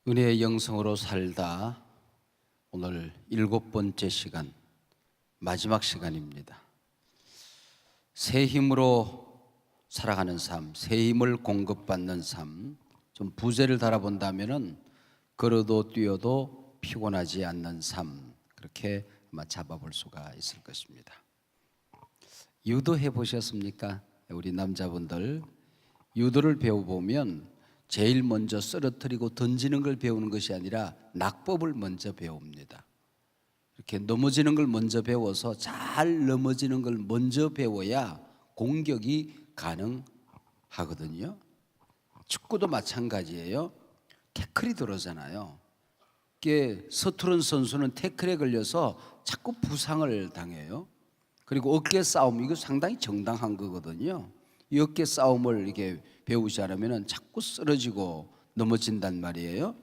은혜의 영성으로 살다 오늘 7번째 시간, 마지막 시간입니다. 새 힘으로 살아가는 삶, 새 힘을 공급받는 삶, 좀 부제를 달아본다면은 걸어도 뛰어도 피곤하지 않는 삶, 그렇게 아마 잡아볼 수가 있을 것입니다. 유도해 보셨습니까? 우리 남자분들 유도를 배워보면 제일 먼저 쓰러뜨리고 던지는 걸 배우는 것이 아니라 낙법을 먼저 배웁니다. 이렇게 넘어지는 걸 먼저 배워서 잘 넘어지는 걸 먼저 배워야 공격이 가능하거든요. 축구도 마찬가지예요. 태클이 들어오잖아요. 이게 서투른 선수는 태클에 걸려서 자꾸 부상을 당해요. 그리고 어깨 싸움, 이거 상당히 정당한 거거든요. 이 어깨 싸움을 이렇게 배우지 않으면 자꾸 쓰러지고 넘어진단 말이에요.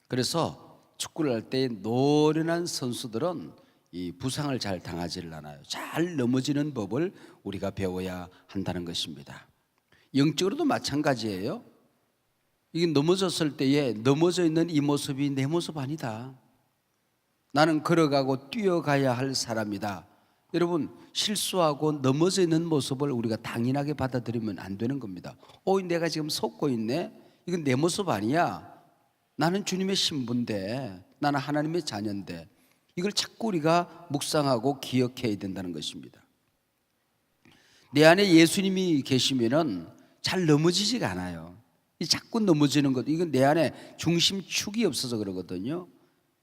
그래서 축구를 할 때 노련한 선수들은 이 부상을 잘 당하지를 않아요. 잘 넘어지는 법을 우리가 배워야 한다는 것입니다. 영적으로도 마찬가지예요. 이게 넘어졌을 때에 넘어져 있는 이 모습이 내 모습 아니다. 나는 걸어가고 뛰어가야 할 사람이다. 여러분, 실수하고 넘어져 있는 모습을 우리가 당연하게 받아들이면 안 되는 겁니다. 내가 지금 솟고 있네. 이건 내 모습 아니야. 나는 주님의 신부인데, 나는 하나님의 자녀인데, 이걸 자꾸 우리가 묵상하고 기억해야 된다는 것입니다. 내 안에 예수님이 계시면은 잘 넘어지지가 않아요. 자꾸 넘어지는 것, 이건 내 안에 중심축이 없어서 그러거든요.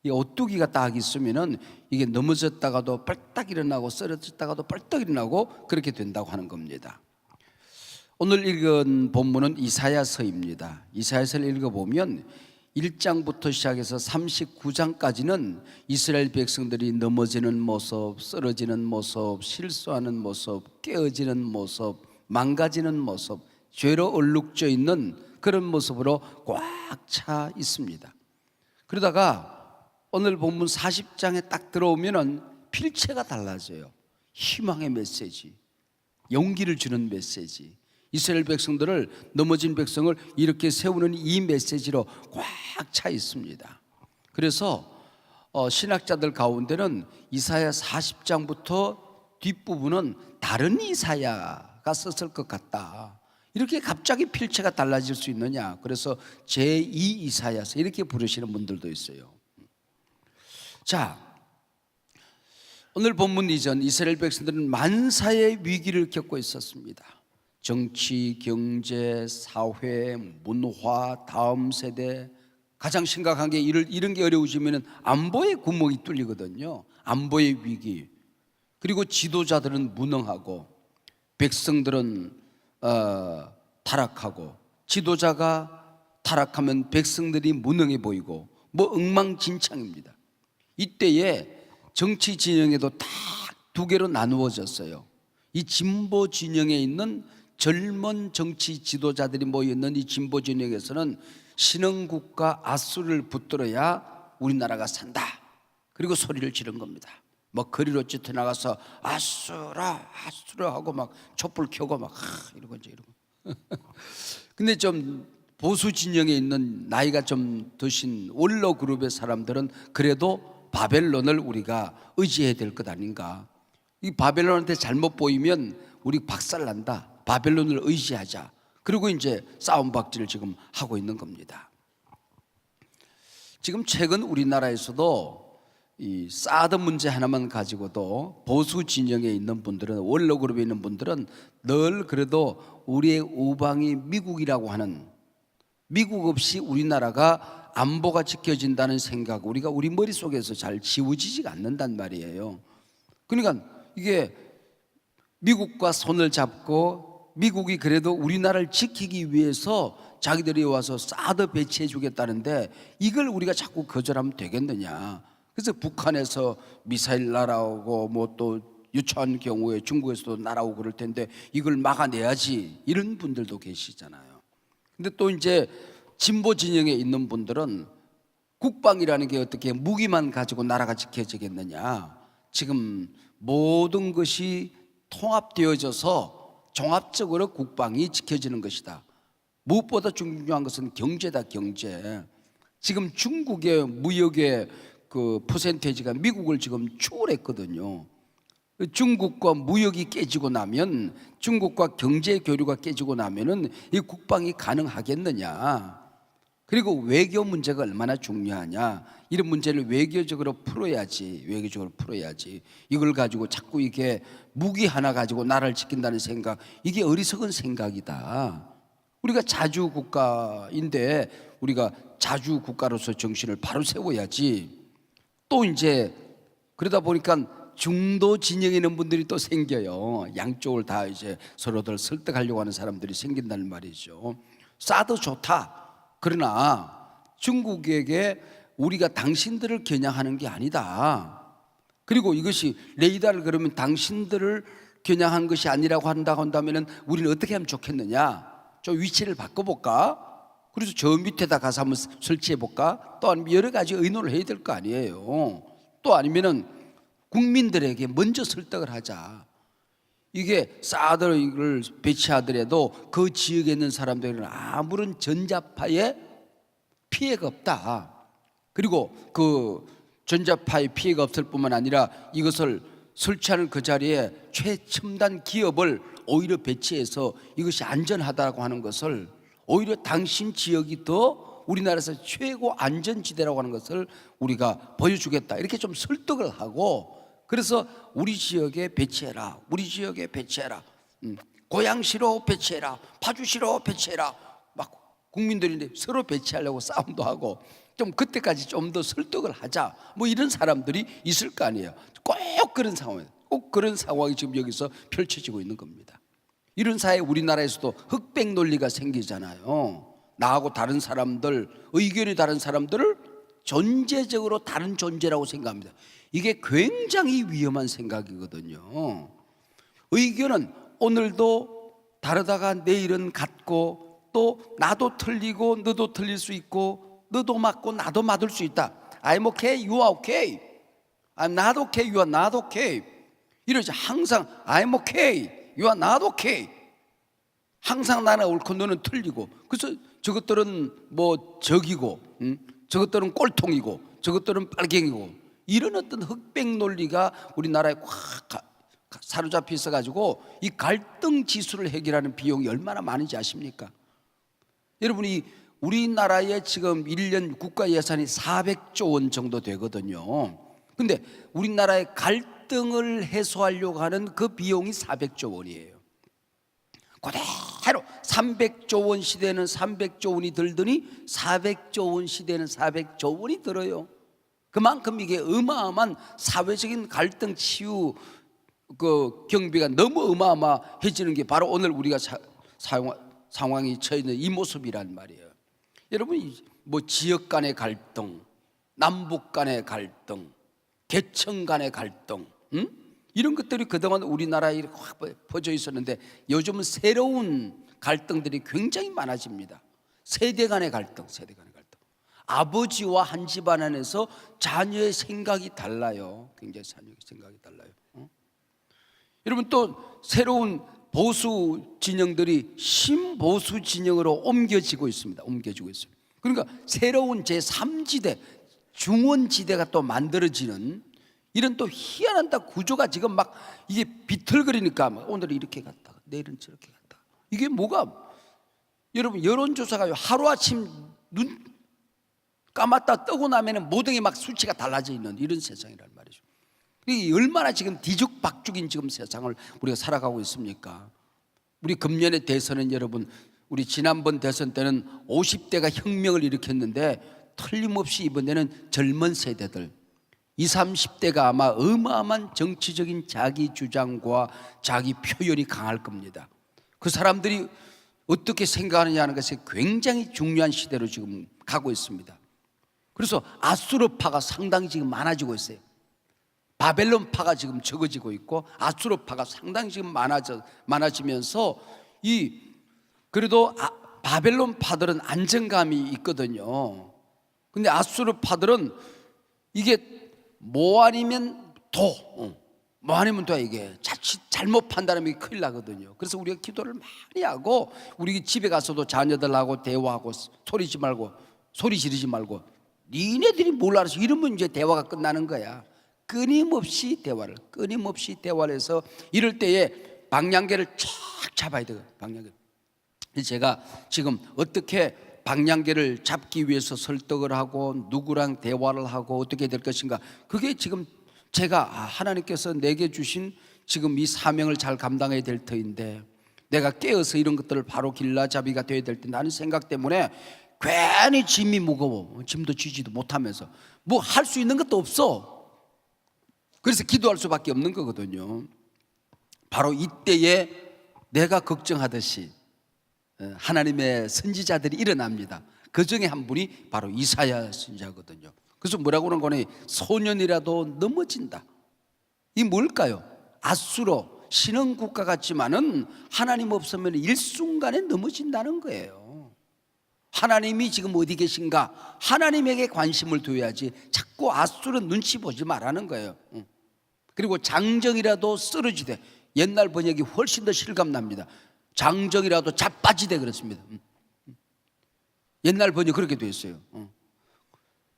이 오뚜기가 딱 있으면은 이게 넘어졌다가도 뻘딱 일어나고 쓰러졌다가도 뻘딱 일어나고 그렇게 된다고 하는 겁니다. 오늘 읽은 본문은 이사야서입니다. 이사야서를 읽어보면 1장부터 시작해서 39장까지는 이스라엘 백성들이 넘어지는 모습, 쓰러지는 모습, 실수하는 모습, 깨어지는 모습, 망가지는 모습, 죄로 얼룩져 있는 그런 모습으로 꽉 차 있습니다. 그러다가 오늘 본문 40장에 딱 들어오면은 필체가 달라져요. 희망의 메시지, 용기를 주는 메시지, 이스라엘 백성들을, 넘어진 백성을 이렇게 세우는 이 메시지로 꽉 차 있습니다. 그래서 신학자들 가운데는 이사야 40장부터 뒷부분은 다른 이사야가 썼을 것 같다. 이렇게 갑자기 필체가 달라질 수 있느냐. 그래서 제2 이사야서 이렇게 부르시는 분들도 있어요. 자, 오늘 본문 이전 이스라엘 백성들은 만사의 위기를 겪고 있었습니다. 정치, 경제, 사회, 문화, 다음 세대, 가장 심각한 게 이런 게 어려우시면 안보의 구멍이 뚫리거든요. 안보의 위기. 그리고 지도자들은 무능하고 백성들은 타락하고, 지도자가 타락하면 백성들이 무능해 보이고, 엉망진창입니다. 이때에 정치 진영에도 딱 두 개로 나누어졌어요. 이 진보 진영에 있는 젊은 정치 지도자들이 모여있는 이 진보 진영에서는 신흥국가 아수르를 붙들어야 우리나라가 산다. 그리고 소리를 지른 겁니다. 거리로 찢어나가서 아수라 아수라 하고 막 촛불 켜고 막 이러고 이제 이러고. 근데 좀 보수 진영에 있는 나이가 좀 드신 원로 그룹의 사람들은 그래도 바벨론을 우리가 의지해야 될 것 아닌가. 이 바벨론한테 잘못 보이면 우리 박살난다. 바벨론을 의지하자. 그리고 이제 싸움박질을 지금 하고 있는 겁니다. 지금 최근 우리나라에서도 이 사드 문제 하나만 가지고도 보수 진영에 있는 분들은, 원로 그룹에 있는 분들은 늘 그래도 우리의 우방이 미국이라고 하는, 미국 없이 우리나라가 안보가 지켜진다는 생각, 우리가 우리 머릿속에서 잘 지워지지가 않는단 말이에요. 그러니까 이게 미국과 손을 잡고 미국이 그래도 우리나라를 지키기 위해서 자기들이 와서 사드 배치해 주겠다는데 이걸 우리가 자꾸 거절하면 되겠느냐. 그래서 북한에서 미사일 날아오고 또 유치한 경우에 중국에서도 날아오고 그럴 텐데 이걸 막아내야지, 이런 분들도 계시잖아요. 근데 또 이제 진보 진영에 있는 분들은 국방이라는 게 어떻게 무기만 가지고 나라가 지켜지겠느냐. 지금 모든 것이 통합되어져서 종합적으로 국방이 지켜지는 것이다. 무엇보다 중요한 것은 경제다, 경제. 지금 중국의 무역의 그 퍼센테이지가 미국을 지금 추월했거든요. 중국과 무역이 깨지고 나면, 중국과 경제 교류가 깨지고 나면은 이 국방이 가능하겠느냐? 그리고 외교 문제가 얼마나 중요하냐? 이런 문제를 외교적으로 풀어야지. 이걸 가지고 자꾸 이게 무기 하나 가지고 나라를 지킨다는 생각, 이게 어리석은 생각이다. 우리가 자주 국가인데 우리가 자주 국가로서 정신을 바로 세워야지. 또 이제 그러다 보니까 중도 진영에 있는 분들이 또 생겨요. 양쪽을 다 이제 서로들 설득하려고 하는 사람들이 생긴다는 말이죠. 사드 좋다. 그러나 중국에게 우리가 당신들을 겨냥하는 게 아니다. 그리고 이것이 레이더를 그러면 당신들을 겨냥한 것이 아니라고 한다면 우리는 어떻게 하면 좋겠느냐? 좀 위치를 바꿔볼까? 그래서 저 밑에다 가서 한번 설치해볼까? 또 아니면 여러 가지 의논을 해야 될 거 아니에요. 또 아니면은 국민들에게 먼저 설득을 하자. 이게 사드를 배치하더라도 그 지역에 있는 사람들은 아무런 전자파에 피해가 없다. 그리고 그 전자파에 피해가 없을 뿐만 아니라 이것을 설치하는 그 자리에 최첨단 기업을 오히려 배치해서 이것이 안전하다고 하는 것을, 오히려 당신 지역이 더 우리나라에서 최고 안전지대라고 하는 것을 우리가 보여주겠다. 이렇게 좀 설득을 하고, 그래서 우리 지역에 배치해라. 고양시로 배치해라. 파주시로 배치해라. 막 국민들인데 서로 배치하려고 싸움도 하고, 좀 그때까지 좀 더 설득을 하자. 뭐 이런 사람들이 있을 거 아니에요. 꼭 그런 상황이 지금 여기서 펼쳐지고 있는 겁니다. 이런 사회에 우리나라에서도 흑백 논리가 생기잖아요. 나하고 다른 사람들, 의견이 다른 사람들을 존재적으로 다른 존재라고 생각합니다. 이게 굉장히 위험한 생각이거든요. 의견은 오늘도 다르다가 내일은 같고, 또 나도 틀리고 너도 틀릴 수 있고, 너도 맞고 나도 맞을 수 있다. I'm okay, you are okay. I'm not okay, you are not okay. 이러지. 항상 I'm okay, you are not okay. 항상 나는 옳고 너는 틀리고. 그래서 저것들은 뭐 적이고, 저것들은 꼴통이고, 저것들은 빨갱이고, 이런 어떤 흑백 논리가 우리나라에 확 사로잡혀 있어가지고 이 갈등 지수를 해결하는 비용이 얼마나 많은지 아십니까? 여러분이 우리나라에 지금 1년 국가 예산이 400조 원 정도 되거든요. 근데 우리나라의 갈등을 해소하려고 하는 그 비용이 400조 원이에요. 그대로 300조 원 시대는 300조 원이 들더니 400조 원 시대는 400조 원이 들어요. 그만큼 이게 어마어마한 사회적인 갈등 치유 그 경비가 너무 어마어마해지는 게 바로 오늘 우리가 상황이 처해 있는 이 모습이란 말이에요. 여러분, 뭐 지역 간의 갈등, 남북 간의 갈등, 계층 간의 갈등, 이런 것들이 그동안 우리나라에 확 퍼져 있었는데 요즘은 새로운 갈등들이 굉장히 많아집니다. 세대 간의 갈등. 아버지와 한 집안 안에서 자녀의 생각이 달라요. 굉장히 자녀의 생각이 달라요. 여러분, 또 새로운 보수 진영들이 신보수 진영으로 옮겨지고 있습니다. 그러니까 새로운 제3지대, 중원지대가 또 만들어지는 이런 또 희한한 구조가 지금 막 이게 비틀거리니까 오늘 이렇게 갔다가 내일은 저렇게 갔다가, 이게 뭐가, 여러분, 여론조사가 하루아침 눈 까맣다 뜨고 나면 모든 게 막 수치가 달라져 있는 이런 세상이란 말이죠. 이게 얼마나 지금 뒤죽박죽인 지금 세상을 우리가 살아가고 있습니까? 우리 금년의 대선은, 여러분, 우리 지난번 대선 때는 50대가 혁명을 일으켰는데 틀림없이 이번에는 젊은 세대들 20, 30대가 아마 어마어마한 정치적인 자기 주장과 자기 표현이 강할 겁니다. 그 사람들이 어떻게 생각하느냐 하는 것이 굉장히 중요한 시대로 지금 가고 있습니다. 그래서 아수르파가 상당히 지금 많아지고 있어요. 바벨론파가 지금 적어지고 있고 아수르파가 상당히 지금 많아지면서 그래도 바벨론파들은 안정감이 있거든요. 근데 아수르파들은 이게 뭐 아니면 뭐 아니면 이게 자칫 잘못 판단하면 큰일 나거든요. 그래서 우리가 기도를 많이 하고, 우리 집에 가서도 자녀들하고 대화하고 소리 지르지 말고 니네들이 뭘 알아서 이러면 이제 대화가 끝나는 거야. 끊임없이 대화를 해서 이럴 때에 방향계를 쫙 잡아야 돼요. 방향계. 제가 지금 어떻게 방향계를 잡기 위해서 설득을 하고 누구랑 대화를 하고 어떻게 될 것인가, 그게 지금 제가 하나님께서 내게 주신 지금 이 사명을 잘 감당해야 될 터인데, 내가 깨어서 이런 것들을 바로 길라잡이가 되어야 될 텐데 하는 생각 때문에 괜히 짐이 무거워. 짐도 지지도 못하면서 뭐 할 수 있는 것도 없어. 그래서 기도할 수밖에 없는 거거든요. 바로 이때에 내가 걱정하듯이 하나님의 선지자들이 일어납니다. 그 중에 한 분이 바로 이사야 선지자거든요. 그래서 뭐라고 하는 거니? 소년이라도 넘어진다. 이 뭘까요? 아수로 신흥 국가 같지만은 하나님 없으면 일순간에 넘어진다는 거예요. 하나님이 지금 어디 계신가? 하나님에게 관심을 둬야지 자꾸 아수르 눈치 보지 말라는 거예요. 그리고 장정이라도 쓰러지되, 옛날 번역이 훨씬 더 실감납니다. 장정이라도 자빠지되 그렇습니다. 옛날 번역 그렇게 되어 있어요.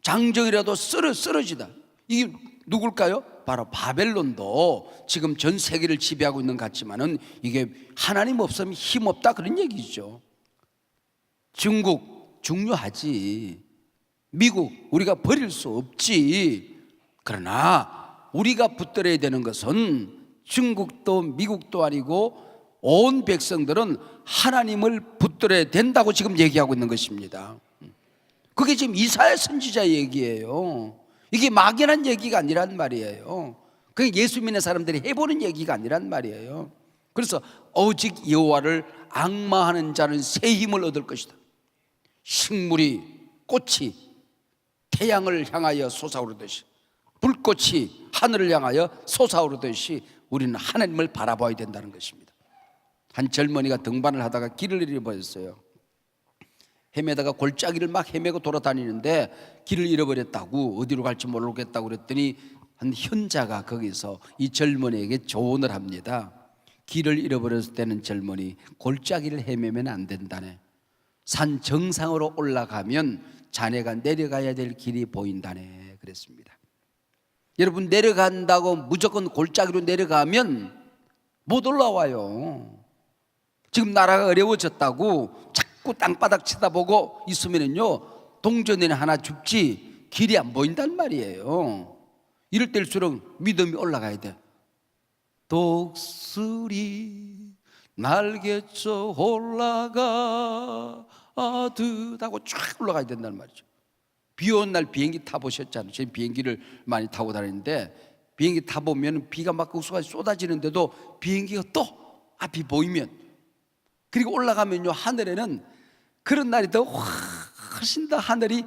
장정이라도 쓰러지다. 이게 누굴까요? 바로 바벨론도 지금 전 세계를 지배하고 있는 것 같지만은 이게 하나님 없으면 힘없다 그런 얘기죠. 중국 중요하지. 미국 우리가 버릴 수 없지. 그러나 우리가 붙들어야 되는 것은 중국도 미국도 아니고 온 백성들은 하나님을 붙들어야 된다고 지금 얘기하고 있는 것입니다. 그게 지금 이사야 선지자 얘기예요. 이게 막연한 얘기가 아니란 말이에요. 그게 예수 믿는 사람들이 해보는 얘기가 아니란 말이에요. 그래서 오직 여호와를 앙마하는 자는 새 힘을 얻을 것이다. 식물이, 꽃이 태양을 향하여 솟아오르듯이, 불꽃이 하늘을 향하여 솟아오르듯이 우리는 하나님을 바라봐야 된다는 것입니다. 한 젊은이가 등반을 하다가 길을 잃어버렸어요. 헤매다가 골짜기를 막 헤매고 돌아다니는데 길을 잃어버렸다고, 어디로 갈지 모르겠다고 그랬더니 한 현자가 거기서 이 젊은이에게 조언을 합니다. 길을 잃어버렸을 때는 젊은이, 골짜기를 헤매면 안 된다네. 산 정상으로 올라가면 자네가 내려가야 될 길이 보인다네 그랬습니다. 여러분, 내려간다고 무조건 골짜기로 내려가면 못 올라와요. 지금 나라가 어려워졌다고 자꾸 땅바닥 쳐다보고 있으면요 동전에 하나 죽지 길이 안 보인단 말이에요. 이럴 때일수록 믿음이 올라가야 돼. 독수리 날개쳐 올라가 하고 쫙 올라가야 된다는 말이죠. 비 오는 날 비행기 타보셨잖아요. 저희 비행기를 많이 타고 다니는데 비행기 타보면 비가 막 우수까지 쏟아지는데도 비행기가 또 앞이 보이면, 그리고 올라가면요 하늘에는 그런 날이 더 훨씬 더 하늘이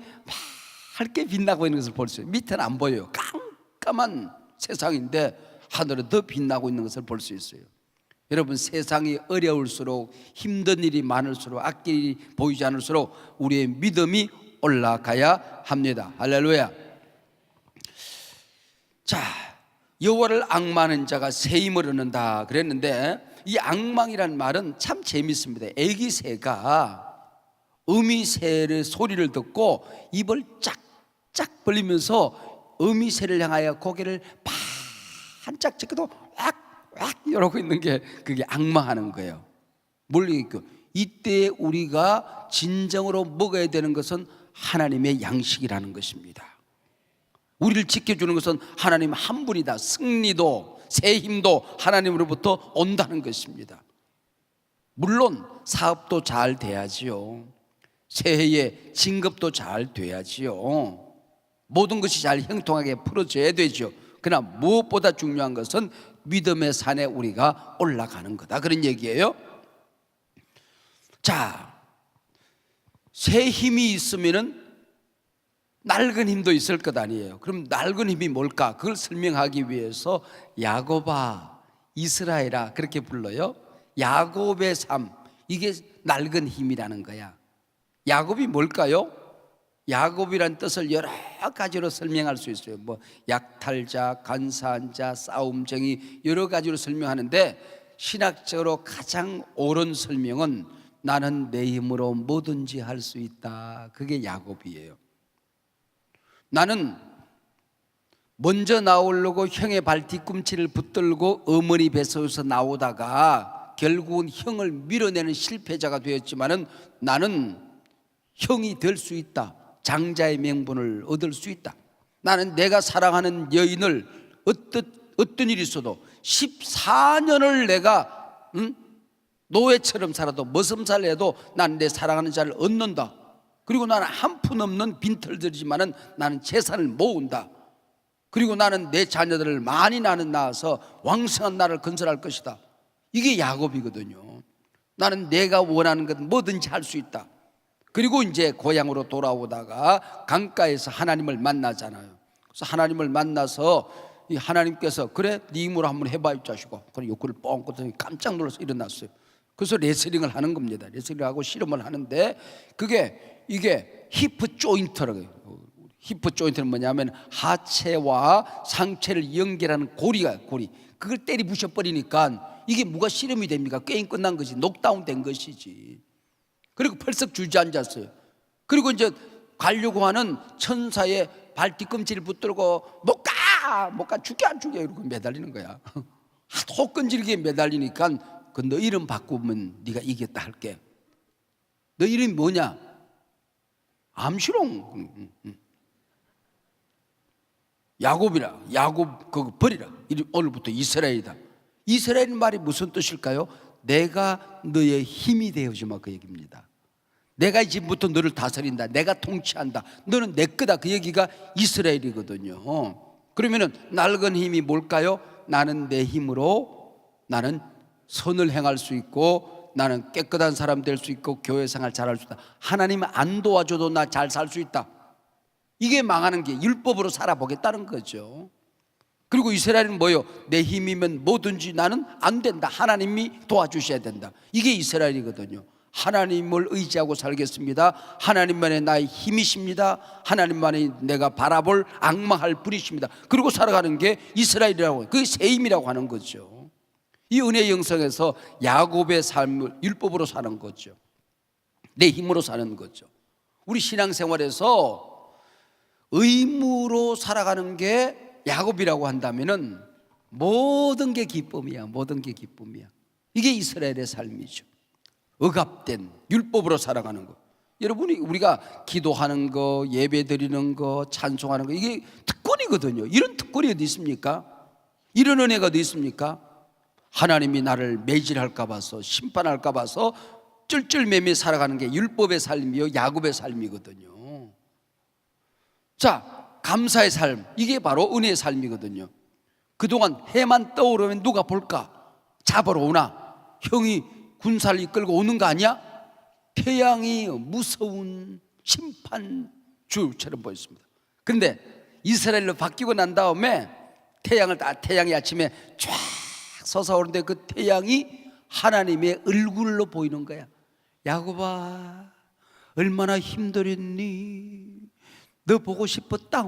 밝게 빛나고 있는 것을 볼 수 있어요. 밑에는 안 보여요. 깜깜한 세상인데 하늘은 더 빛나고 있는 것을 볼 수 있어요. 여러분, 세상이 어려울수록, 힘든 일이 많을수록, 앞길이 보이지 않을수록 우리의 믿음이 올라가야 합니다. 할렐루야. 자, 여호와를 앙망하는 자가 새 힘을 얻는다 그랬는데, 이 앙망이란 말은 참 재밌습니다. 애기 새가 어미새의 소리를 듣고 입을 짝짝 벌리면서 어미새를 향하여 고개를 반짝 찍고도 왁왁 이러고 있는 게 그게 앙망하는 거예요. 모르겠고, 이때 우리가 진정으로 먹어야 되는 것은 하나님의 양식이라는 것입니다. 우리를 지켜주는 것은 하나님 한 분이다. 승리도 새 힘도 하나님으로부터 온다는 것입니다. 물론 사업도 잘 돼야지요. 새해에 진급도 잘 돼야지요. 모든 것이 잘 형통하게 풀어져야 되죠. 그러나 무엇보다 중요한 것은 믿음의 산에 우리가 올라가는 거다, 그런 얘기예요. 자, 새 힘이 있으면은 낡은 힘도 있을 것 아니에요. 그럼 낡은 힘이 뭘까? 그걸 설명하기 위해서 야곱아, 이스라엘아 그렇게 불러요. 야곱의 삶, 이게 낡은 힘이라는 거야. 야곱이 뭘까요? 야곱이란 뜻을 여러 가지로 설명할 수 있어요. 뭐 약탈자, 간사한 자, 싸움쟁이, 여러 가지로 설명하는데 신학적으로 가장 옳은 설명은 나는 내 힘으로 뭐든지 할 수 있다, 그게 야곱이에요. 나는 먼저 나오려고 형의 발 뒤꿈치를 붙들고 어머니 뱃속에서 나오다가 결국은 형을 밀어내는 실패자가 되었지만은 나는 형이 될 수 있다. 장자의 명분을 얻을 수 있다. 나는 내가 사랑하는 여인을 어떤 일이 있어도 14년을 내가 노예처럼 살아도 머슴살을 해도 나는 내 사랑하는 자를 얻는다. 그리고 나는 한 푼 없는 빈털들이지만은 나는 재산을 모은다. 그리고 나는 내 자녀들을 많이 나는 낳아서 왕성한 나라를 건설할 것이다. 이게 야곱이거든요. 나는 내가 원하는 것 뭐든지 할 수 있다. 그리고 이제 고향으로 돌아오다가 강가에서 하나님을 만나잖아요. 그래서 하나님을 만나서 이 하나님께서 그래 네 힘으로 한번 해봐 이 자식아. 그래 욕구를 뻥 꽂더니 깜짝 놀라서 일어났어요. 그래서 레슬링을 하는 겁니다. 레슬링하고 씨름을 하는데 이게 히프 조인트라고 해요. 히프 조인트는 뭐냐면 하체와 상체를 연결하는 고리. 그걸 때리 부셔버리니까 이게 뭐가 씨름이 됩니까? 게임 끝난 것이 녹다운 된 것이지. 그리고 펄썩 주저앉았어요. 그리고 이제 가려고 하는 천사의 발 뒤꿈치를 붙들고 못 가 죽게 안 죽게 이러고 매달리는 거야. 하도 끈질기게 매달리니까 그 너 이름 바꾸면 네가 이겼다 할게. 너 이름이 뭐냐? 암시롱. 야곱이라. 야곱 그거 버리라. 오늘부터 이스라엘이다. 이스라엘 말이 무슨 뜻일까요? 내가 너의 힘이 되어주마 그 얘기입니다. 내가 이제부터 너를 다스린다. 내가 통치한다. 너는 내 거다. 그 얘기가 이스라엘이거든요. 그러면은 낡은 힘이 뭘까요? 나는 내 힘으로 나는 선을 행할 수 있고 나는 깨끗한 사람 될 수 있고 교회 생활 잘할 수 있다. 하나님 안 도와줘도 나 잘 살 수 있다. 이게 망하는 게 율법으로 살아보겠다는 거죠. 그리고 이스라엘은 뭐예요? 내 힘이면 뭐든지 나는 안 된다. 하나님이 도와주셔야 된다. 이게 이스라엘이거든요. 하나님을 의지하고 살겠습니다. 하나님만이 나의 힘이십니다. 하나님만이 내가 바라볼 악마할 뿐이십니다. 그리고 살아가는 게 이스라엘이라고 해요. 그게 새 힘이라고 하는 거죠. 이 은혜의 영성에서 야곱의 삶을 율법으로 사는 거죠. 내 힘으로 사는 거죠. 우리 신앙생활에서 의무로 살아가는 게 야곱이라고 한다면은 모든 게 기쁨이야. 모든 게 기쁨이야. 이게 이스라엘의 삶이죠. 억압된 율법으로 살아가는 거. 여러분이 우리가 기도하는 거, 예배 드리는 거, 찬송하는 거 이게 특권이거든요. 이런 특권이 어디 있습니까? 이런 은혜가 어디 있습니까? 하나님이 나를 매질할까 봐서 심판할까 봐서 쩔쩔매매 살아가는 게 율법의 삶이요 야곱의 삶이거든요. 자, 감사의 삶, 이게 바로 은혜의 삶이거든요. 그동안 해만 떠오르면 누가 볼까? 잡으러 오나? 형이 군사를 이끌고 오는 거 아니야? 태양이 무서운 심판주처럼 보였습니다. 그런데 이스라엘로 바뀌고 난 다음에 태양이 아침에 쫙 솟아오르는데 그 태양이 하나님의 얼굴로 보이는 거야. 야곱아 얼마나 힘들었니? 너 보고 싶었다.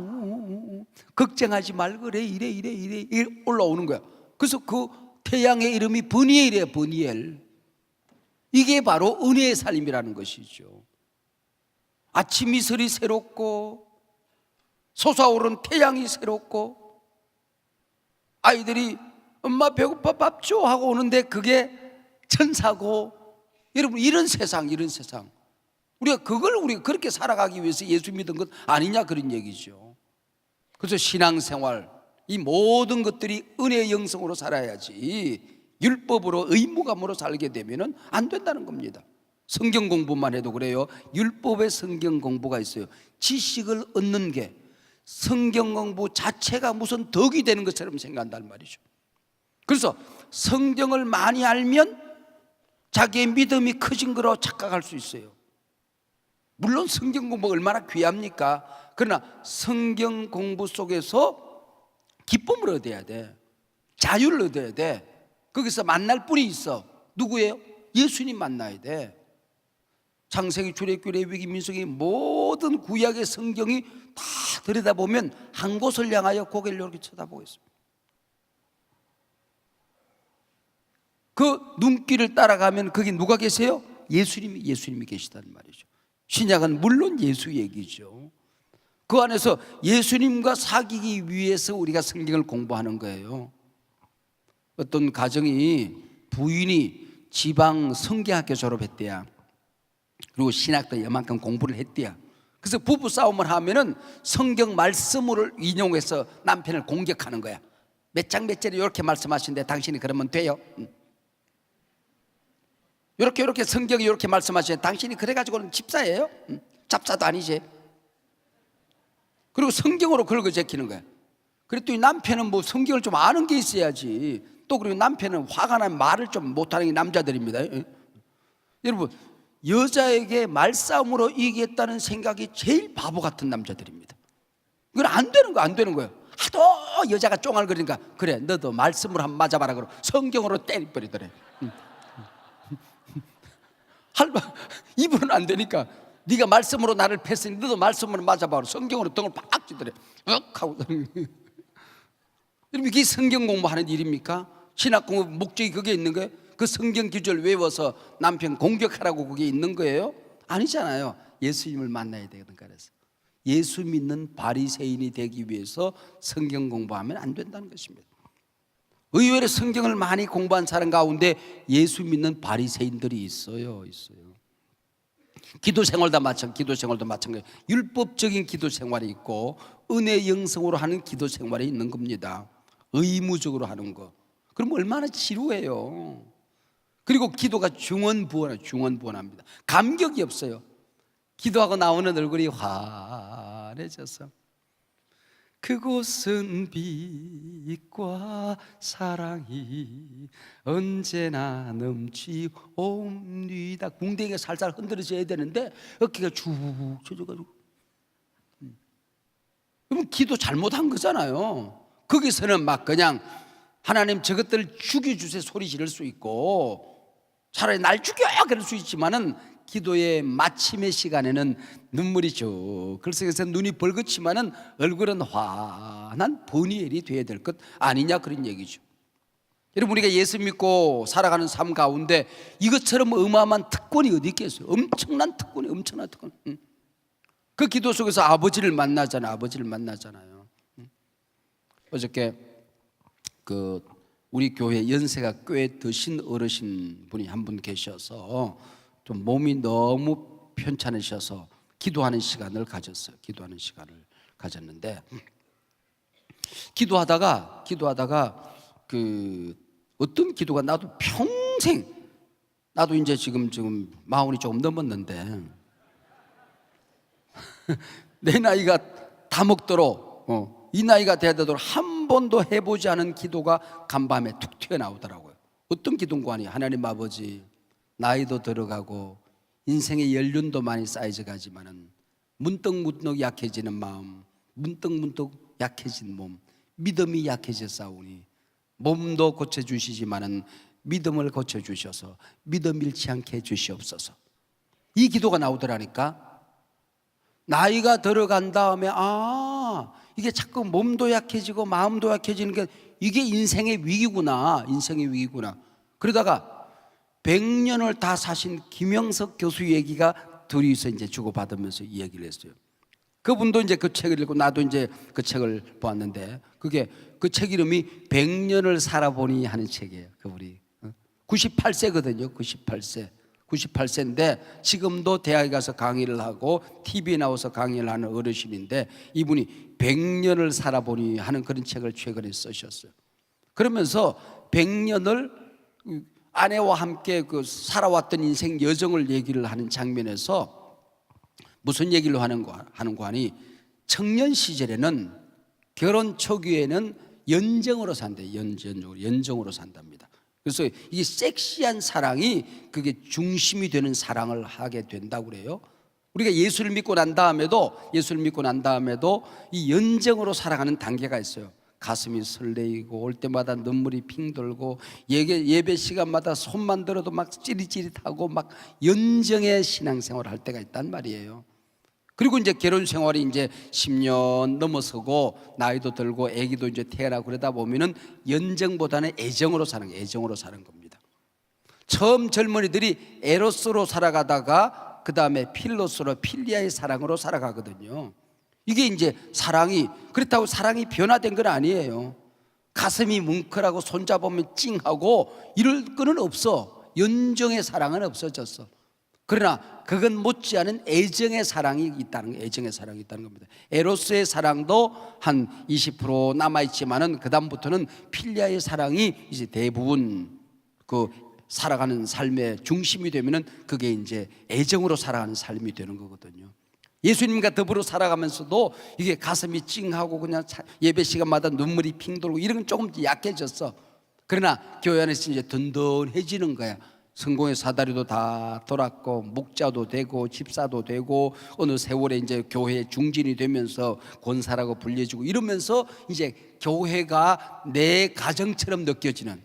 걱정하지 말고 그래 이래 올라오는 거야. 그래서 그 태양의 이름이 버니엘이에요. 버니엘. 이게 바로 은혜의 삶이라는 것이죠. 아침 이슬이 새롭고 솟아오른 태양이 새롭고 아이들이 엄마 배고파 밥 줘 하고 오는데 그게 천사고. 여러분 이런 세상 우리가 그렇게 살아가기 위해서 예수 믿은 것 아니냐 그런 얘기죠. 그래서 신앙생활 이 모든 것들이 은혜의 영성으로 살아야지 율법으로 의무감으로 살게 되면 안 된다는 겁니다. 성경 공부만 해도 그래요. 율법의 성경 공부가 있어요. 지식을 얻는 게 성경 공부 자체가 무슨 덕이 되는 것처럼 생각한단 말이죠. 그래서 성경을 많이 알면 자기의 믿음이 커진 거로 착각할 수 있어요. 물론 성경 공부가 얼마나 귀합니까? 그러나 성경 공부 속에서 기쁨을 얻어야 돼. 자유를 얻어야 돼. 거기서 만날 분이 있어. 누구예요? 예수님 만나야 돼. 창세기, 출애굽기, 레위기, 민수기 모든 구약의 성경이 다 들여다보면 한 곳을 향하여 고개를 이렇게 쳐다보고 있습니다. 그 눈길을 따라가면 거기 누가 계세요? 예수님이 계시다는 말이죠. 신약은 물론 예수 얘기죠. 그 안에서 예수님과 사귀기 위해서 우리가 성경을 공부하는 거예요. 어떤 가정이 부인이 지방 성경학교 졸업했대야. 그리고 신학도 이만큼 공부를 했대야. 그래서 부부 싸움을 하면은 성경 말씀을 인용해서 남편을 공격하는 거야. 몇 장 몇 절에 이렇게 말씀하시는데 당신이 그러면 돼요? 이렇게 성경이 이렇게 말씀하시는데 당신이 그래가지고는 집사예요? 잡사도 아니지. 그리고 성경으로 긁어 제키는 거야. 그랬더니 남편은 뭐 성경을 좀 아는 게 있어야지. 또 그리고 남편은 화가 난 말을 좀 못하는 게 남자들입니다. 여러분, 여자에게 말싸움으로 이기겠다는 생각이 제일 바보 같은 남자들입니다. 이건 안 되는 거야, 안 되는 거예요. 하도 여자가 쫑알거리니까 그래, 너도 말씀으로 한번 맞아봐라 그러고 성경으로 때려버리더래. 입으로는 안 되니까 네가 말씀으로 나를 패으니 너도 말씀으로 맞아봐라. 성경으로 등을 팍 쥐더래. 하고. 여러분, 이게 성경 공부하는 일입니까? 신학 공부 목적이 그게 있는 거예요? 그 성경 구절 외워서 남편 공격하라고 그게 있는 거예요? 아니잖아요. 예수님을 만나야 되는 거라서. 예수 믿는 바리새인이 되기 위해서 성경 공부하면 안 된다는 것입니다. 의외로 성경을 많이 공부한 사람 가운데 예수 믿는 바리새인들이 있어요. 기도 생활도 마찬가지예요. 율법적인 기도 생활이 있고 은혜 영성으로 하는 기도 생활이 있는 겁니다. 의무적으로 하는 거. 그럼 얼마나 지루해요. 그리고 기도가 중언부언합니다. 감격이 없어요. 기도하고 나오는 얼굴이 환해져서 그곳은 빛과 사랑이 언제나 넘치옵니다. 궁뎅이가 살살 흔들어져야 되는데 어깨가 쭉 젖어가지고. 그럼 기도 잘못한 거잖아요. 거기서는 막 그냥 하나님 저것들 죽여주세요 소리 지를 수 있고 차라리 날 죽여 그럴 수 있지만은 기도의 마침의 시간에는 눈물이 쭉 글쎄서 눈이 벌겋지만은 얼굴은 환한 보니엘이 돼야 될 것 아니냐 그런 얘기죠. 여러분, 우리가 예수 믿고 살아가는 삶 가운데 이것처럼 어마어마한 특권이 어디 있겠어요? 엄청난 특권. 그 기도 속에서 아버지를 만나잖아요. 어저께 우리 교회 연세가 꽤 드신 어르신 분이 한 분 계셔서 좀 몸이 너무 편찮으셔서 기도하는 시간을 가졌는데 기도하다가 어떤 기도가 나도 평생 나도 이제 지금 마흔이 조금 넘었는데 내 나이가 다 먹도록 이 나이가 되도록 한 번도 해보지 않은 기도가 간밤에 툭 튀어나오더라고요. 어떤 기도관이 하나님 아버지 나이도 들어가고 인생의 연륜도 많이 쌓여져 가지만은 문득문득 약해지는 마음, 문득문득 약해진 몸, 믿음이 약해졌사오니 몸도 고쳐주시지만은 믿음을 고쳐주셔서 믿음 잃지 않게 해주시옵소서. 이 기도가 나오더라니까. 나이가 들어간 다음에 이게 자꾸 몸도 약해지고 마음도 약해지는 게 이게 인생의 위기구나. 그러다가 100년을 다 사신 김영석 교수 얘기가 둘이서 이제 주고받으면서 이야기를 했어요. 그분도 이제 그 책을 읽고 나도 이제 그 책을 보았는데 그게 그 책 이름이 100년을 살아보니 하는 책이에요. 그분이 98세거든요. 98세인데 지금도 대학에 가서 강의를 하고 TV에 나와서 강의를 하는 어르신인데 이분이 100년을 살아보니 하는 그런 책을 최근에 쓰셨어요. 그러면서 100년을 아내와 함께 살아왔던 인생 여정을 얘기를 하는 장면에서 무슨 얘기를 하는 거 하니 청년 시절에는 결혼 초기에는 연정으로 산답니다. 그래서 이게 섹시한 사랑이 그게 중심이 되는 사랑을 하게 된다고 그래요. 우리가 예수를 믿고 난 다음에도 이 연정으로 살아가는 단계가 있어요. 가슴이 설레이고 올 때마다 눈물이 핑 돌고 예배 시간마다 손만 들어도 막 찌릿찌릿하고 막 연정의 신앙생활을 할 때가 있단 말이에요. 그리고 이제 결혼 생활이 이제 10년 넘어서고 나이도 들고 아기도 이제 태어나고 그러다 보면은 연정보다는 애정으로 사는 겁니다. 처음 젊은이들이 에로스로 살아가다가 그 다음에 필로스로 필리아의 사랑으로 살아가거든요. 이게 이제 사랑이, 그렇다고 사랑이 변화된 건 아니에요. 가슴이 뭉클하고 손잡으면 찡하고 이럴 거는 없어. 연정의 사랑은 없어졌어. 그러나 그건 못지않은 애정의 사랑이 있다는 거예요. 애정의 사랑이 있다는 겁니다. 에로스의 사랑도 한 20% 남아있지만은 그다음부터는 필리아의 사랑이 이제 대부분 그 살아가는 삶의 중심이 되면은 그게 이제 애정으로 살아가는 삶이 되는 거거든요. 예수님과 더불어 살아가면서도 이게 가슴이 찡하고 그냥 예배 시간마다 눈물이 핑 돌고 이런 건 조금 약해졌어. 그러나 교회 안에서 이제 든든해지는 거야. 성공의 사다리도 다 돌았고 목자도 되고 집사도 되고 어느 세월에 이제 교회의 중진이 되면서 권사라고 불려지고 이러면서 이제 교회가 내 가정처럼 느껴지는.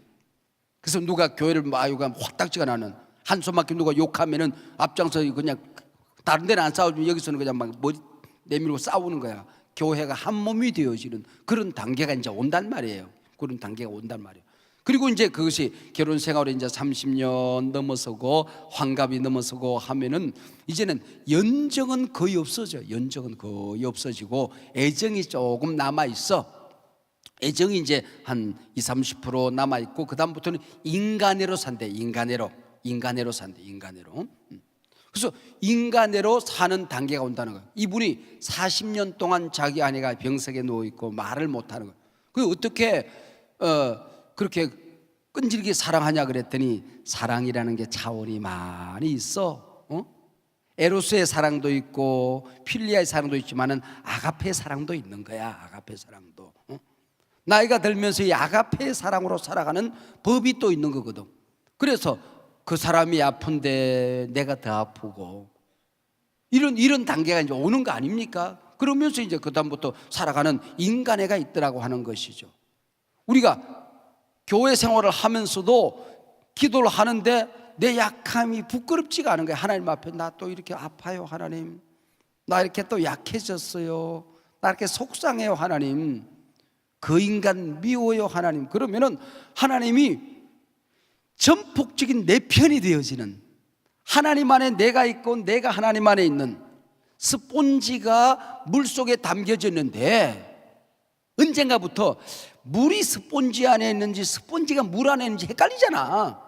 그래서 누가 교회를 마유가 화딱지가 나는, 한숨밖에 누가 욕하면은 앞장서 그냥 다른 데는 안 싸우지만 여기서는 그냥 막 머리 내밀고 싸우는 거야. 교회가 한 몸이 되어지는 그런 단계가 이제 온단 말이에요. 그런 단계가 온단 말이에요. 그리고 이제 그것이 결혼 생활에 이제 30년 넘어서고 환갑이 넘어서고 하면은 이제는 연정은 거의 없어져. 연정은 거의 없어지고 애정이 조금 남아 있어. 애정이 이제 한 20, 30% 남아 있고 그다음부터는 인간애로 산대. 인간애로 산대. 인간애로. 그래서 인간애로 사는 단계가 온다는 거예요. 이분이 40년 동안 자기 아내가 병석에 누워 있고 말을 못 하는 거예요. 그 어떻게 그렇게 끈질기게 사랑하냐 그랬더니 사랑이라는 게 차원이 많이 있어. 에로스의 사랑도 있고 필리아의 사랑도 있지만은 아가페의 사랑도 있는 거야. 아가페의 사랑도. 나이가 들면서 이 아가페의 사랑으로 살아가는 법이 또 있는 거거든. 그래서 그 사람이 아픈데 내가 더 아프고 이런 단계가 이제 오는 거 아닙니까? 그러면서 이제 그다음부터 살아가는 인간애가 있더라고 하는 것이죠. 우리가 교회 생활을 하면서도 기도를 하는데 내 약함이 부끄럽지가 않은 거예요. 하나님 앞에 나 또 이렇게 아파요 하나님, 나 이렇게 또 약해졌어요, 나 이렇게 속상해요 하나님, 그 인간 미워요 하나님. 그러면은 하나님이 전폭적인 내 편이 되어지는, 하나님 안에 내가 있고 내가 하나님 안에 있는 스폰지가 물속에 담겨졌는데 언젠가부터 물이 스폰지 안에 있는지 스폰지가 물 안에 있는지 헷갈리잖아.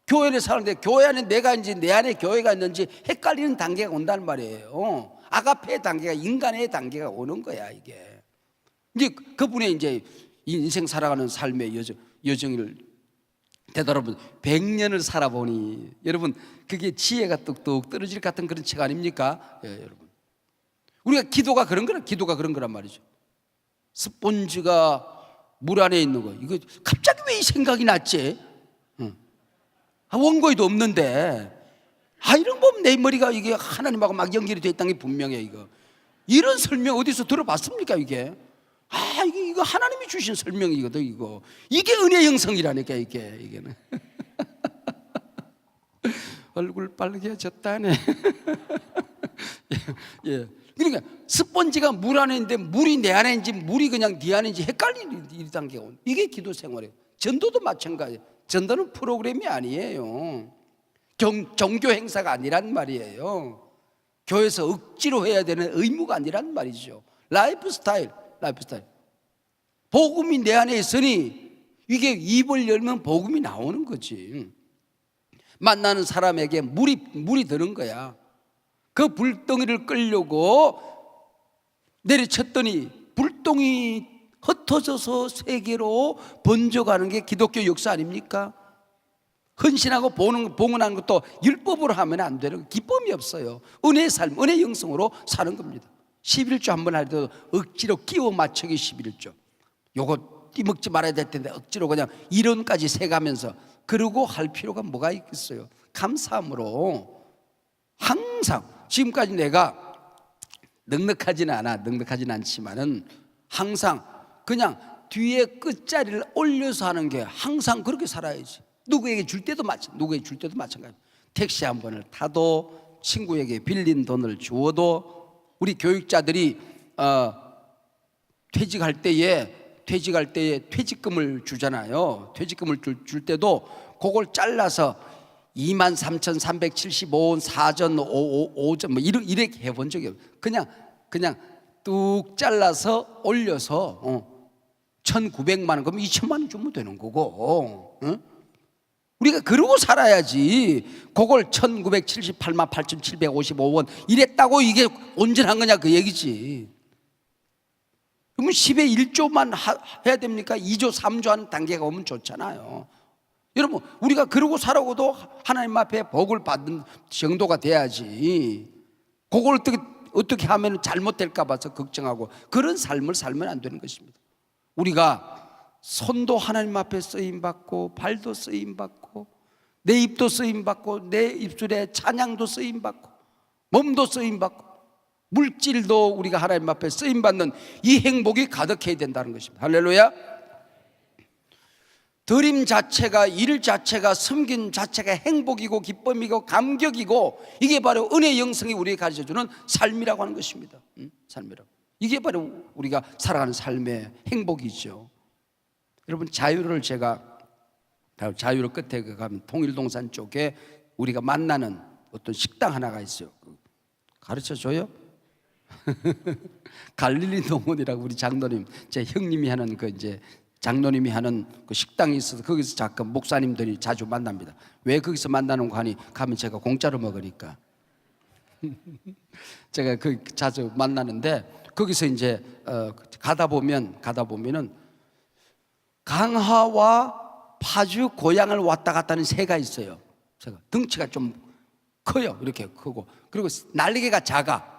교회를 사는데 교회 안에 내가 있는지 내 안에 교회가 있는지 헷갈리는 단계가 온다는 말이에요. 아가페의 단계가, 인간의 단계가 오는 거야. 이게 이제 그분의 이제 인생 살아가는 삶의 여정을 되돌아보면 100년을 살아보니, 여러분 그게 지혜가 뚝뚝 떨어질 것 같은 그런 책 아닙니까? 예, 여러분 우리가 기도가 그런 거란 말이죠. 스폰지가 물 안에 있는 거, 이거 갑자기 왜 이 생각이 났지? 원고에도 없는데 이런 거 보면 내 머리가 이게 하나님하고 막 연결이 돼 있다는 게 분명해. 이런 설명 어디서 들어봤습니까? 이게 이거 하나님이 주신 설명이거든. 이게 은혜 형성이라니까. 이게는 얼굴 빨개졌다네. 예. 그러니까 스펀지가 물 안에 있는데 물이 내 안에 있는지 물이 그냥 네 안에 있는지 헷갈리는 이 단계가 오는, 이게 기도 생활이에요. 전도도 마찬가지예요. 전도는 프로그램이 아니에요. 종교 행사가 아니란 말이에요. 교회에서 억지로 해야 되는 의무가 아니란 말이죠. 라이프 스타일. 복음이 내 안에 있으니 이게 입을 열면 복음이 나오는 거지. 만나는 사람에게 물이 드는 거야. 그 불덩이를 끌려고 내리쳤더니 불덩이 흩어져서 세계로 번져가는 게 기독교 역사 아닙니까? 헌신하고 봉헌하는 것도 율법으로 하면 안 되는, 기쁨이 없어요. 은혜의 삶, 은혜 영성으로 사는 겁니다. 11조 한번 할 때도 억지로 끼워 맞추기 11조. 요거 띠먹지 말아야 될 텐데 억지로 그냥 이론까지 세가면서 그러고 할 필요가 뭐가 있겠어요? 감사함으로 항상, 지금까지 내가 넉넉하지는 않지만은 항상 그냥 뒤에 끝자리를 올려서 하는 게, 항상 그렇게 살아야지. 누구에게 줄 때도 마찬가지. 택시 한 번을 타도, 친구에게 빌린 돈을 주어도, 우리 교육자들이 퇴직할 때에 퇴직금을 주잖아요. 퇴직금을 줄 때도 그걸 잘라서 23,375원 4전 5전 뭐 이렇게 해본 적이 없어요. 그냥 그냥 뚝 잘라서 올려서 1,900만 원, 그럼 2천만 원 주면 되는 거고, 우리가 그러고 살아야지. 그걸 1,978만 8,755원 이랬다고 이게 온전한 거냐 그 얘기지. 그러면 10의 1조만 해야 됩니까? 2조 3조 하는 단계가 오면 좋잖아요. 여러분, 우리가 그러고 살아고도 하나님 앞에 복을 받는 정도가 돼야지. 그걸 어떻게 하면 잘못될까 봐서 걱정하고 그런 삶을 살면 안 되는 것입니다. 우리가 손도 하나님 앞에 쓰임받고, 발도 쓰임받고, 내 입도 쓰임받고, 내 입술에 찬양도 쓰임받고, 몸도 쓰임받고, 물질도 우리가 하나님 앞에 쓰임받는 이 행복이 가득해야 된다는 것입니다. 할렐루야. 드림 자체가, 일 자체가, 섬긴 자체가 행복이고 기쁨이고 감격이고, 이게 바로 은혜의 영성이 우리에게 가르쳐주는 삶이라고 하는 것입니다. 삶이라고. 이게 바로 우리가 살아가는 삶의 행복이죠. 여러분, 자유를 자유를 끝에 가면 통일동산 쪽에 우리가 만나는 어떤 식당 하나가 있어요. 가르쳐줘요? 갈릴리 농원이라고 우리 장로님, 제 형님이 하는 그 이제 장로님이 하는 그 식당이 있어서 거기서 잠깐 목사님들이 자주 만납니다. 왜 거기서 만나는 거 하니 가면 제가 공짜로 먹으니까 제가 그 자주 만나는데, 거기서 이제 가다 보면은 강하와 파주 고향을 왔다 갔다 하는 새가 있어요. 새가 덩치가 좀 커요. 이렇게 크고, 그리고 날개가 작아.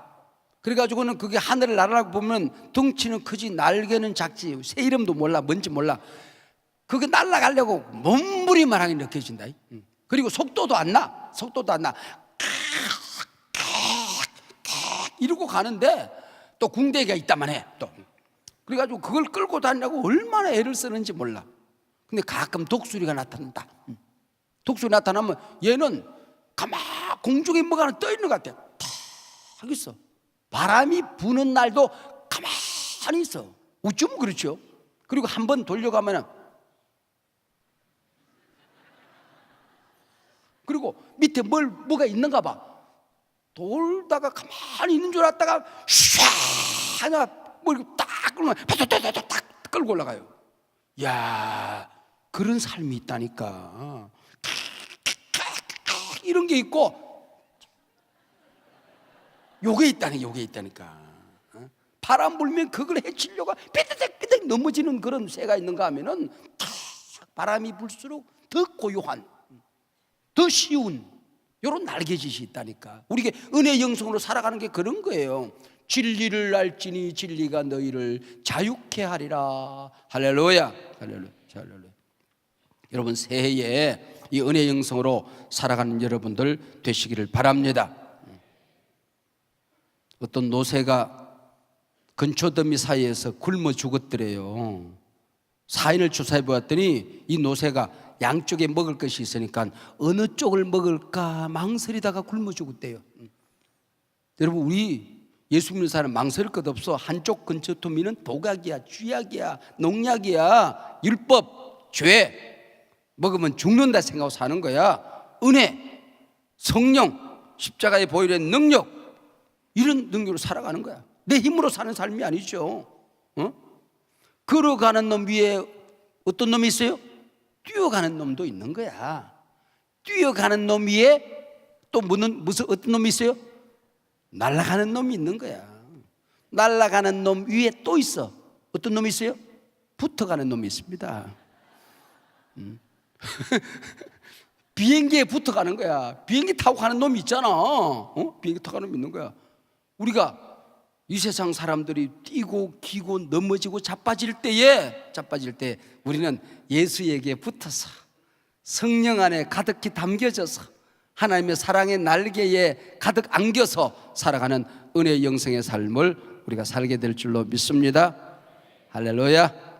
그래가지고는 그게 하늘을 날아가고 보면 덩치는 크지 날개는 작지. 새 이름도 몰라, 뭔지 몰라. 그게 날아가려고 몸부림만하게 느껴진다. 그리고 속도도 안 나. 이러고 가는데 또 궁대기가 있다만 해. 또 그래가지고 그걸 끌고 다니려고 얼마나 애를 쓰는지 몰라. 근데 가끔 독수리가 나타난다. 독수리 나타나면 얘는 가만 공중에 뭐가 하나 떠 있는 것 같아. 탁 있어. 바람이 부는 날도 가만히 있어. 어쩌면 그렇죠. 그리고 한번 돌려가면은, 그리고 밑에 뭐가 있는가 봐. 돌다가 가만히 있는 줄 알았다가 샤 하나 뭐 딱 끌면 딱 끌고 올라가요. 야, 그런 삶이 있다니까. 이런 게 있고 요게 있다니까. 바람 불면 그걸 해치려고 삐득삐득 넘어지는 그런 새가 있는가 하면은 바람이 불수록 더 고요한, 더 쉬운 이런 날개짓이 있다니까. 우리가 은혜의 영성으로 살아가는 게 그런 거예요. 진리를 알지니 진리가 너희를 자유케 하리라. 할렐루야. 여러분, 새해에 이 은혜의 영성으로 살아가는 여러분들 되시기를 바랍니다. 어떤 노새가 근초더미 사이에서 굶어 죽었더래요. 사인을 조사해 보았더니 이 노새가 양쪽에 먹을 것이 있으니까 어느 쪽을 먹을까 망설이다가 굶어 죽었대요. 여러분, 우리 예수 믿는 사람 망설일 것 없어. 한쪽 근처토미는 독약이야, 쥐약이야, 농약이야, 율법, 죄 먹으면 죽는다 생각하고 사는 거야. 은혜, 성령, 십자가에 보이는 능력, 이런 능력으로 살아가는 거야. 내 힘으로 사는 삶이 아니죠. 걸어가는 놈 위에 어떤 놈이 있어요? 뛰어가는 놈도 있는 거야. 뛰어가는 놈 위에 또 무슨 어떤 놈이 있어요? 날아가는 놈이 있는 거야. 날아가는 놈 위에 또 있어. 어떤 놈이 있어요? 붙어가는 놈이 있습니다. 비행기에 붙어가는 거야. 비행기 타고 가는 놈이 있잖아. 비행기 타고 가는 놈이 있는 거야. 우리가 이 세상 사람들이 뛰고 기고 넘어지고 자빠질 때 우리는 예수에게 붙어서 성령 안에 가득히 담겨져서 하나님의 사랑의 날개에 가득 안겨서 살아가는 은혜의 영성의 삶을 우리가 살게 될 줄로 믿습니다. 할렐루야.